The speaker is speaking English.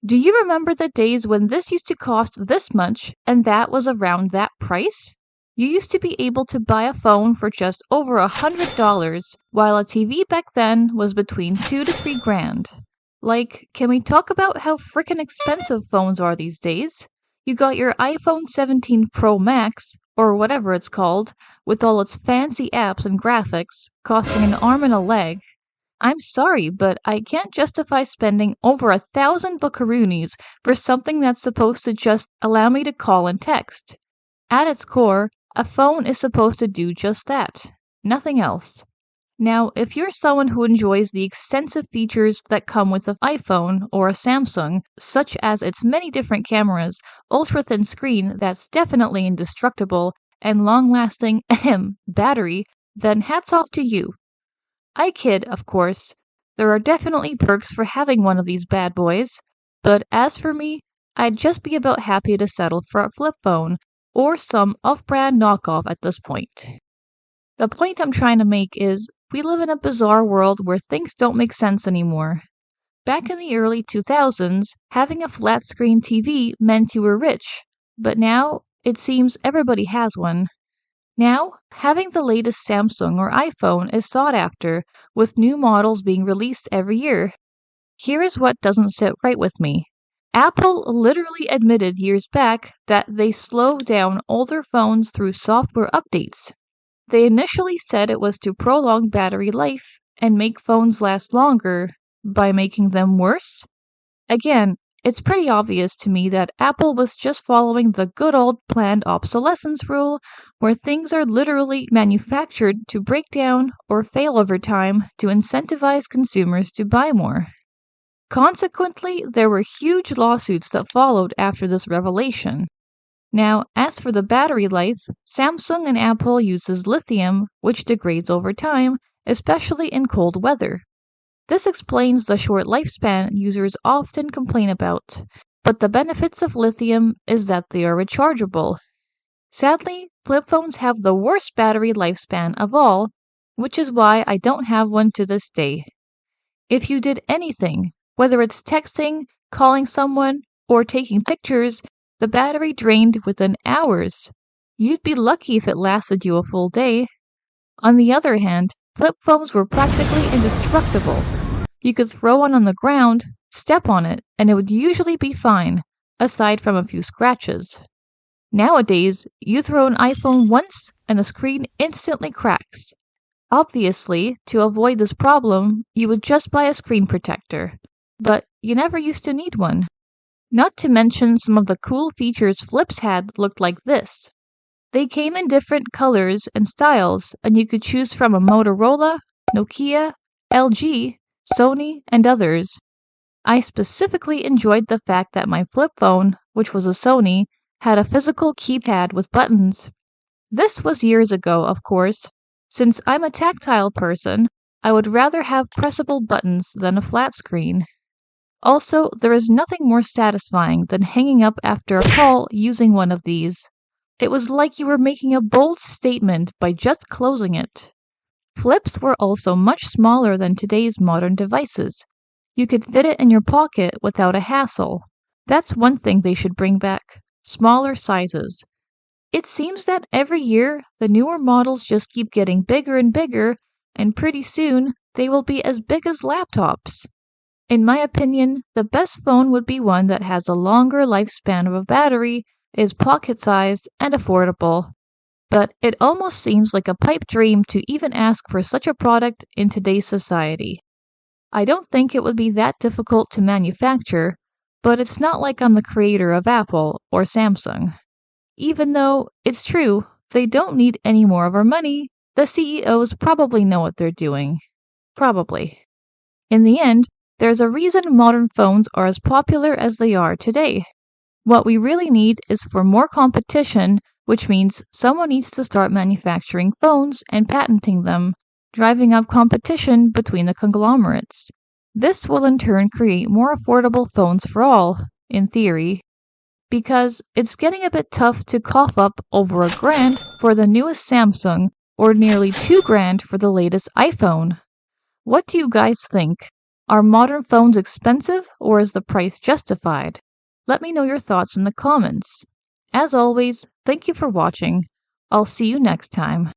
Do you remember the days when this used to cost this much and that was around that price? You used to be able to buy a phone for just over $100, while a TV back then was between 2 to 3 grand. Like, can we talk about how frickin' expensive phones are these days? You got your iPhone 17 Pro Max, or whatever it's called, with all its fancy apps and graphics, costing an arm and a leg. I'm sorry, but I can't justify spending over 1,000 buckaroonies for something that's supposed to just allow me to call and text. At its core, a phone is supposed to do just that, nothing else. Now, if you're someone who enjoys the extensive features that come with an iPhone or a Samsung, such as its many different cameras, ultra-thin screen that's definitely indestructible, and long-lasting battery, then hats off to you. I kid, of course. There are definitely perks for having one of these bad boys, but as for me, I'd just be about happy to settle for a flip phone or some off-brand knockoff at this point. The point I'm trying to make is we live in a bizarre world where things don't make sense anymore. Back in the early 2000s, having a flat screen TV meant you were rich, but now it seems everybody has one. Now, having the latest Samsung or iPhone is sought after, with new models being released every year. Here is what doesn't sit right with me. Apple literally admitted years back that they slow down older phones through software updates. They initially said it was to prolong battery life and make phones last longer by making them worse. Again, it's pretty obvious to me that Apple was just following the good old planned obsolescence rule, where things are literally manufactured to break down or fail over time to incentivize consumers to buy more. Consequently, there were huge lawsuits that followed after this revelation. Now, as for the battery life, Samsung and Apple uses lithium, which degrades over time, especially in cold weather. This explains the short lifespan users often complain about, but the benefits of lithium is that they are rechargeable. Sadly, flip phones have the worst battery lifespan of all, which is why I don't have one to this day. If you did anything, whether it's texting, calling someone, or taking pictures, the battery drained within hours. You'd be lucky if it lasted you a full day. On the other hand, flip phones were practically indestructible. You could throw one on the ground, step on it, and it would usually be fine, aside from a few scratches. Nowadays, you throw an iPhone once and the screen instantly cracks. Obviously, to avoid this problem, you would just buy a screen protector, but you never used to need one. Not to mention some of the cool features flips had looked like this. They came in different colors and styles, and you could choose from a Motorola, Nokia, LG, Sony, and others. I specifically enjoyed the fact that my flip phone, which was a Sony, had a physical keypad with buttons. This was years ago, of course. Since I'm a tactile person, I would rather have pressable buttons than a flat screen. Also, there is nothing more satisfying than hanging up after a call using one of these. It was like you were making a bold statement by just closing it. Flips were also much smaller than today's modern devices. You could fit it in your pocket without a hassle. That's one thing they should bring back: smaller sizes. It seems that every year, the newer models just keep getting bigger and bigger, and pretty soon, they will be as big as laptops. In my opinion, the best phone would be one that has a longer lifespan of a battery, is pocket-sized, and affordable. But it almost seems like a pipe dream to even ask for such a product in today's society. I don't think it would be that difficult to manufacture, but it's not like I'm the creator of Apple or Samsung. Even though, it's true, they don't need any more of our money, the CEOs probably know what they're doing. Probably. In the end, there's a reason modern phones are as popular as they are today. What we really need is for more competition, which means someone needs to start manufacturing phones and patenting them, driving up competition between the conglomerates. This will in turn create more affordable phones for all, in theory, because it's getting a bit tough to cough up over $1,000 for the newest Samsung or nearly $2,000 for the latest iPhone. What do you guys think? Are modern phones expensive, or is the price justified? Let me know your thoughts in the comments. As always, thank you for watching. I'll see you next time.